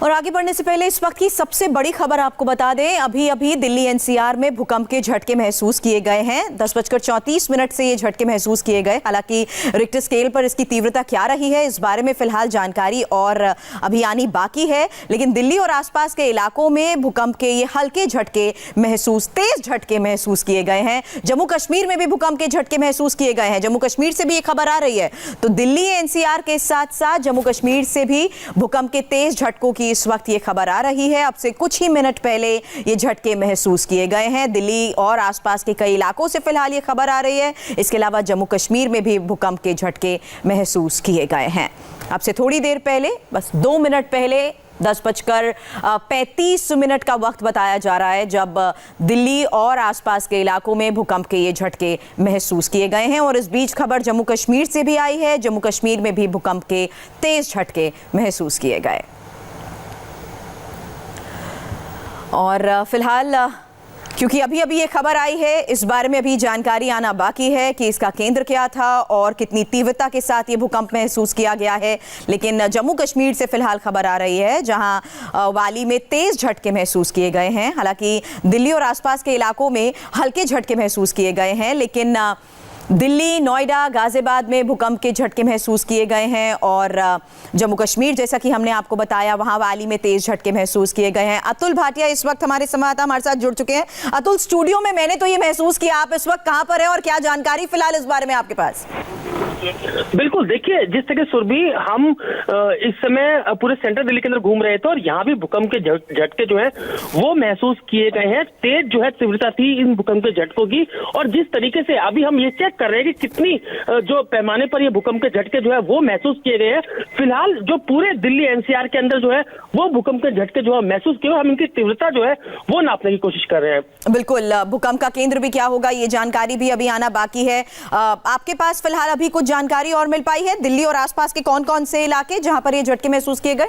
और आगे बढ़ने से पहले इस वक्त की सबसे बड़ी खबर आपको बता दें, अभी अभी दिल्ली एनसीआर में भूकंप के झटके महसूस किए गए हैं। 10:34 से ये झटके महसूस किए गए। हालांकि रिक्टर स्केल पर इसकी तीव्रता क्या रही है इस बारे में फिलहाल जानकारी और अभी आनी बाकी है, लेकिन दिल्ली और आसपास के इलाकों में भूकंप के ये हल्के झटके तेज झटके महसूस किए गए हैं। जम्मू कश्मीर में भी भूकंप के झटके महसूस किए गए हैं। जम्मू कश्मीर से भी ये खबर आ रही है, तो दिल्ली एनसीआर के साथ साथ जम्मू कश्मीर से भी भूकंप के तेज झटकों की इस वक्त ये खबर आ रही है। अब से कुछ ही मिनट पहले ये झटके महसूस किए गए हैं। दिल्ली और आसपास के कई इलाकों से फिलहाल ये खबर आ रही है। इसके अलावा जम्मू कश्मीर में भी भूकंप के झटके महसूस किए गए हैं। अब से थोड़ी देर पहले, बस 2 मिनट पहले 10:35 का वक्त बताया जा रहा है जब दिल्ली और आसपास के इलाकों में भूकंप के ये झटके महसूस किए गए हैं। और इस बीच खबर जम्मू कश्मीर से भी आई है। जम्मू कश्मीर में भी भूकंप के तेज झटके महसूस किए गए। और फिलहाल क्योंकि अभी अभी ये खबर आई है, इस बारे में अभी जानकारी आना बाकी है कि इसका केंद्र क्या था और कितनी तीव्रता के साथ ये भूकंप महसूस किया गया है। लेकिन जम्मू कश्मीर से फिलहाल खबर आ रही है जहां वाली में तेज झटके महसूस किए गए हैं। हालांकि दिल्ली और आसपास के इलाकों में हल्के झटके महसूस किए गए हैं, लेकिन दिल्ली, नोएडा, गाजियाबाद में भूकंप के झटके महसूस किए गए हैं। और जम्मू कश्मीर, जैसा कि हमने आपको बताया, वहां वाली में तेज झटके महसूस किए गए हैं। अतुल भाटिया इस वक्त हमारे संवाददाता हमारे साथ जुड़ चुके हैं। अतुल, स्टूडियो में मैंने तो ये महसूस किया, आप इस वक्त कहां पर हैं और क्या जानकारी फिलहाल इस बारे में आपके पास? बिल्कुल, देखिए, जिस तरह सुरभि हम इस समय पूरे सेंट्रल दिल्ली के अंदर घूम रहे थे और यहाँ भी भूकंप के झटके जो है वो महसूस किए गए हैं। तेज जो है तीव्रता थी इन भूकंप के झटकों की, और जिस तरीके से अभी हम ये चेक कर रहे हैं कि कितनी जो पैमाने पर ये भूकंप के झटके जो है वो महसूस किए गए हैं। फिलहाल जो पूरे दिल्ली एनसीआर के अंदर जो है वो भूकंप के झटके जो है महसूस किए, हम इनकी तीव्रता जो है वो नापने की कोशिश कर रहे हैं। बिल्कुल, भूकंप का केंद्र भी क्या होगा ये जानकारी भी अभी आना बाकी है। आपके पास फिलहाल अभी कुछ जानकारी और मिल पाई है? दिल्ली और आसपास के कौन कौन से इलाके जहां पर ये झटके महसूस किए गए?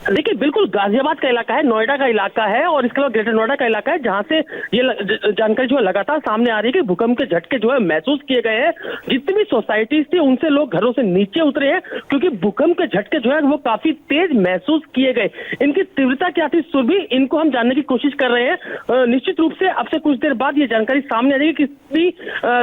देखिए, बिल्कुल गाजियाबाद का इलाका है, नोएडा का इलाका है और इसके अलावा ग्रेटर नोएडा का इलाका है, जहां से ये जानकारी जो है लगातार सामने आ रही है कि भूकंप के झटके जो है महसूस किए गए हैं। जितनी भी सोसाइटीज थी उनसे लोग घरों से नीचे उतरे हैं क्योंकि भूकंप के झटके जो है वो काफी तेज महसूस किए गए। इनकी तीव्रता क्या थी सुरभि, इनको हम जानने की कोशिश कर रहे हैं। निश्चित रूप से अब से कुछ देर बाद ये जानकारी सामने आ जाएगी कितनी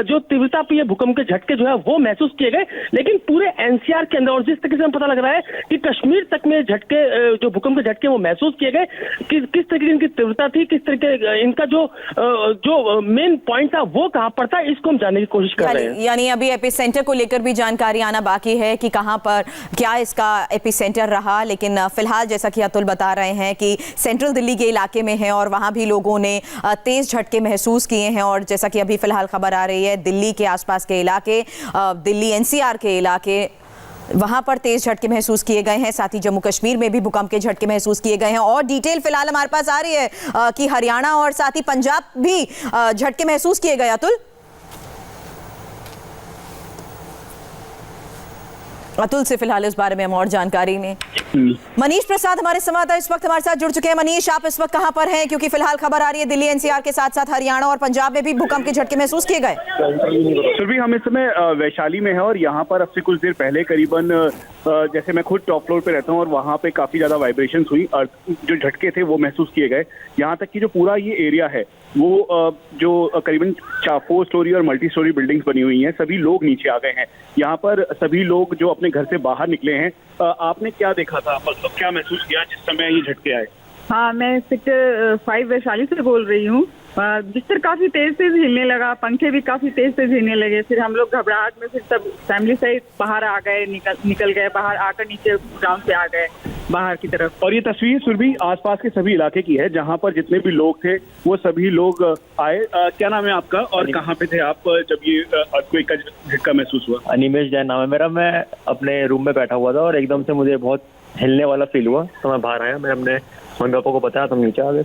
जो तीव्रता पे ये भूकंप के झटके जो है वो महसूस किए गए। लेकिन पूरे एनसीआर के अंदर, और जिस तरीके से हमें पता लग रहा है कि कश्मीर तक में झटके जो भूकंप के झटके वो महसूस किए गए, किस तरीके की इनकी तीव्रता थी, किस तरीके इनका जो मेन पॉइंट था वो कहां पर था, इसको हम जानने की कोशिश कर रहे हैं। यानी अभी एपिसेंटर को लेकर भी जानकारी आना बाकी है कि कहां पर क्या इसका एपिसेंटर रहा। लेकिन फिलहाल जैसा कि अतुल बता रहे हैं कि सेंट्रल दिल्ली के इलाके में है और वहां भी लोगों ने तेज झटके महसूस किए हैं। और जैसा कि अभी फिलहाल खबर आ रही है, दिल्ली के आसपास के इलाके, दिल्ली एनसीआर के इलाके, वहां पर तेज झटके महसूस किए गए हैं। साथ ही जम्मू कश्मीर में भी भूकंप के झटके महसूस किए गए हैं। और डिटेल फिलहाल हमारे पास आ रही है कि हरियाणा और साथ ही पंजाब भी झटके महसूस किए गए। अतुल से फिलहाल इस बारे में हम और जानकारी नहीं। मनीष प्रसाद हमारे संवाददाता इस वक्त हमारे साथ जुड़ चुके हैं। मनीष, आप इस वक्त कहां पर हैं? क्योंकि फिलहाल खबर आ रही है दिल्ली एनसीआर के साथ साथ हरियाणा और पंजाब में भी भूकंप के झटके महसूस किए गए। सुरभि, हम इस समय वैशाली में है और यहाँ पर अब से कुछ देर पहले करीबन जैसे मैं खुद टॉप फ्लोर पे रहता हूँ और वहाँ पे काफी ज्यादा वाइब्रेशंस हुई और जो झटके थे वो महसूस किए गए। यहाँ तक कि जो पूरा ये एरिया है वो जो करीबन 4 स्टोरी और मल्टी स्टोरी बिल्डिंग्स बनी हुई हैं, सभी लोग नीचे आ गए हैं। यहाँ पर सभी लोग जो अपने घर से बाहर निकले हैं, आपने क्या देखा था, मतलब क्या महसूस किया जिस समय ये झटके आए? हाँ, मैं सेक्टर 5 वैशाली से बोल रही हूँ। बिस्तर काफी तेज हिलने लगा, पंखे भी काफी तेज हिलने लगे। फिर हम लोग घबराहट में फिर सब फैमिली सहित बाहर आ गए, निकल गए बाहर, आकर नीचे ग्राउंड पे आ गए बाहर की तरफ। और ये तस्वीर सुरभि आसपास के सभी इलाके की है जहाँ पर जितने भी लोग थे वो सभी लोग आए। क्या नाम है आपका और कहाँ पे थे आप जब ये अर्थक्वेक का झटका महसूस हुआ? अनिमेश जैन नाम है मेरा। मैं अपने रूम में बैठा हुआ था और एकदम से मुझे बहुत हिलने वाला फील हुआ, तो मैं बाहर आया। मैं अपने मम्मी पापा को बताया तो नीचे आ गए।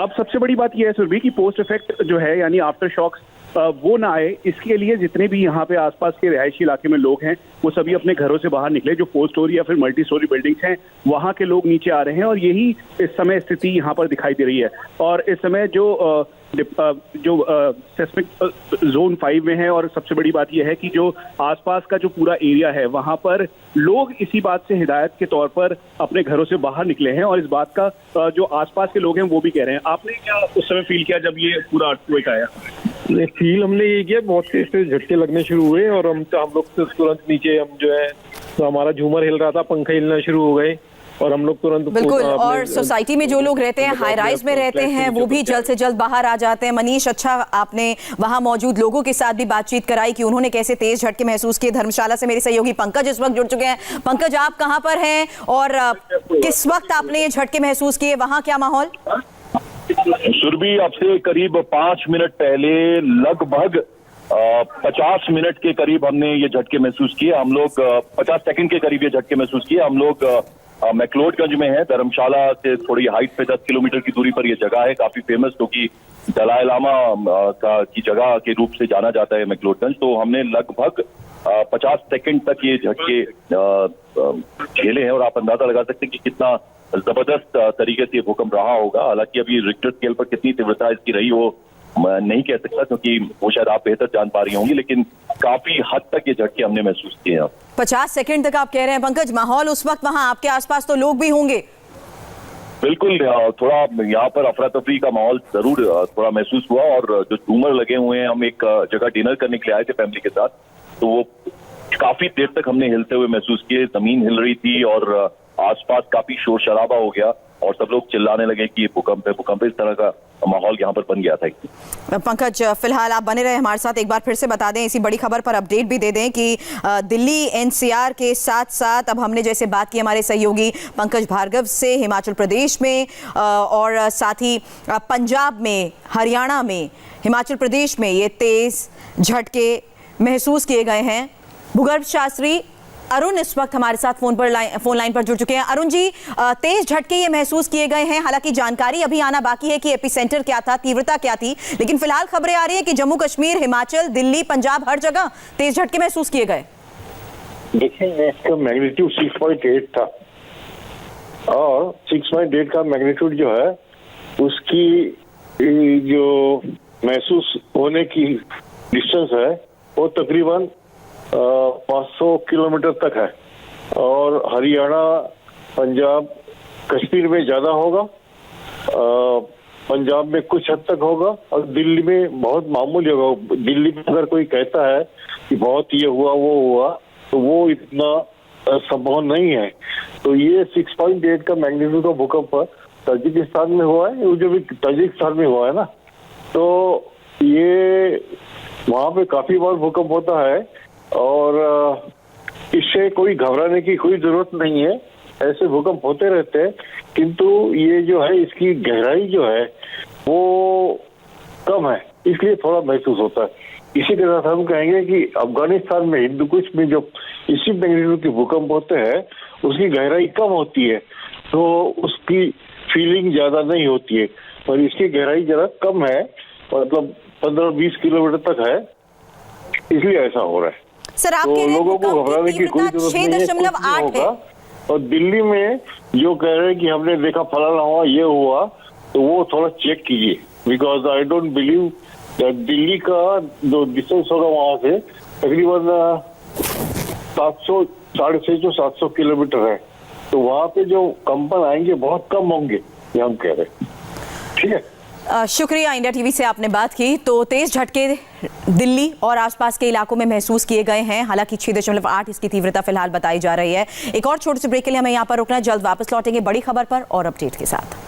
अब सबसे बड़ी बात यह है सुरभि कि पोस्ट इफेक्ट जो है यानी आफ्टर शॉक्स वो ना आए, इसके लिए जितने भी यहाँ पे आसपास के रिहायशी इलाके में लोग हैं वो सभी अपने घरों से बाहर निकले। जो 4 स्टोरी या फिर मल्टी स्टोरी बिल्डिंग्स हैं वहाँ के लोग नीचे आ रहे हैं और यही इस समय स्थिति यहाँ पर दिखाई दे रही है। और इस समय जो जो सेस्मिक जोन 5 में है। और सबसे बड़ी बात यह है कि जो आसपास का जो पूरा एरिया है वहां पर लोग इसी बात से हिदायत के तौर पर अपने घरों से बाहर निकले हैं, और इस बात का जो आसपास के लोग हैं वो भी कह रहे हैं। आपने क्या उस समय फील किया जब ये पूरा अर्थक्वेक आया? फील हमने ये किया, बहुत तेज झटके लगने शुरू हुए और हम लोग तुरंत नीचे, हम जो है तो हमारा झूमर हिल रहा था, पंखा हिलना शुरू हो गए और हम लोग तुरंत बिल्कुल। और सोसाइटी में जो लोग रहते हैं, हाई राइज में रहते हैं, वो भी जल्द से जल्द बाहर आ जाते हैं। मनीष, अच्छा आपने वहां मौजूद लोगों के साथ भी बातचीत कराई कि उन्होंने कैसे तेज झटके महसूस किए। धर्मशाला से मेरे सहयोगी पंकज इस वक्त जुड़ चुके हैं। पंकज, आप कहां पर हैं और किस वक्त आपने ये झटके महसूस किए? वहां क्या माहौल? सुरभि, अब से करीब 5 मिनट पहले लगभग 50 मिनट के करीब हमने ये झटके महसूस किए। हम लोग 50 सेकंड के करीब ये झटके महसूस किए। हम लोग मैक्लोडगंज में है, धर्मशाला से थोड़ी हाइट पे 10 किलोमीटर की दूरी पर ये जगह है, काफी फेमस, क्योंकि दलाई लामा की जगह के रूप से जाना जाता है मैक्लोडगंज। तो हमने लगभग 50 सेकंड तक ये झटके झेले हैं और आप अंदाजा लगा सकते हैं कि कितना जबरदस्त तरीके से ये भूकंप रहा होगा। हालांकि अभी रिक्टर स्केल पर कितनी तीव्रता इसकी रही वो नहीं कह सकता, क्योंकि वो शायद आप बेहतर जान पा रही होंगी, लेकिन काफी हद तक ये झटके हमने महसूस किए हैं। 50 सेकंड तक आप कह रहे हैं। पंकज, माहौल उस वक्त वहां आपके आसपास तो लोग भी होंगे? बिल्कुल, थोड़ा यहाँ पर अफरा तफरी का माहौल जरूर थोड़ा महसूस हुआ। और जो झूमर लगे हुए हैं, हम एक जगह डिनर करने के लिए आए थे फैमिली के साथ, तो वो काफी देर तक हमने हिलते हुए महसूस किए। जमीन हिल रही थी और आसपास काफी शोर शराबा हो गया और सब लोग चिल्लाने लगे कि भूकंप है, भूकंप है। इस तरह का माहौल यहाँ पर बन गया था। पंकज, फिलहाल आप बने रहे हमारे साथ। एक बार फिर से बता दें, इसी बड़ी खबर पर अपडेट भी दे दें कि दिल्ली एनसीआर के साथ साथ अब हमने जैसे बात की हमारे सहयोगी पंकज भार्गव से, हिमाचल प्रदेश में और साथ ही पंजाब में, हरियाणा में, हिमाचल प्रदेश में ये तेज झटके महसूस किए गए हैं। भूगर्भ शास्त्री अरुण इस वक्त हमारे साथ फोन लाइन पर जुड़ चुके हैं। अरुण जी, तेज झटके ये महसूस किए गए हैं। हालांकि जानकारी अभी आना बाकी है कि एपिसेंटर क्या था, तीव्रता क्या थी, लेकिन फिलहाल खबरें आ रही है कि जम्मू कश्मीर, हिमाचल, दिल्ली, पंजाब, हर जगह तेज झटके महसूस किए गए। देखिए, इसका मैग्नीट्यूड 6.8 था और 6.8 का मैग्नीट्यूड जो है उसकी जो महसूस होने की डिस्टेंस है वो तकरीबन 500 किलोमीटर तक है। और हरियाणा, पंजाब, कश्मीर में ज्यादा होगा, पंजाब में कुछ हद तक होगा और दिल्ली में बहुत मामूली होगा। दिल्ली में अगर कोई कहता है कि बहुत ये हुआ वो हुआ, तो वो इतना संभव नहीं है। तो ये 6.8 का मैग्नीट्यूड का भूकंप ताजिकिस्तान में हुआ है, जो भी ताजिकिस्तान में हुआ है ना, तो ये वहां पे काफी बार भूकंप होता है और इससे कोई घबराने की कोई जरूरत नहीं है। ऐसे भूकंप होते रहते हैं, किंतु ये जो है इसकी गहराई जो है वो कम है, इसलिए थोड़ा महसूस होता है। इसी तरह से हम कहेंगे कि अफगानिस्तान में, हिंदुकुश में जो इसी मैग्नीट्यूड के भूकंप होते हैं उसकी गहराई कम होती है, तो उसकी फीलिंग ज्यादा नहीं होती है, और इसकी गहराई जरा कम है, मतलब 15-20 किलोमीटर तक है, इसलिए ऐसा हो रहा है। सर, आप तो लोगों को घबराने की कोई जरूरत नहीं है, कुछ नहीं होगा। और दिल्ली में जो कह रहे हैं कि हमने देखा फलाना हुआ, ये हुआ, तो वो थोड़ा चेक कीजिए, because I don't believe that Delhi का जो डिस्टेंस होगा वहां से तकरीबन 650-700 किलोमीटर है, तो वहां पे जो कंपन आएंगे बहुत कम होंगे, ये हम कह रहे हैं। ठीक है, शुक्रिया। इंडिया टीवी से आपने बात की। तो तेज झटके दिल्ली और आसपास के इलाकों में महसूस किए गए हैं। हालांकि 6.8 इसकी तीव्रता फिलहाल बताई जा रही है। एक और छोटे से ब्रेक के लिए हमें यहाँ पर रुकना है, जल्द वापस लौटेंगे बड़ी खबर पर और अपडेट के साथ।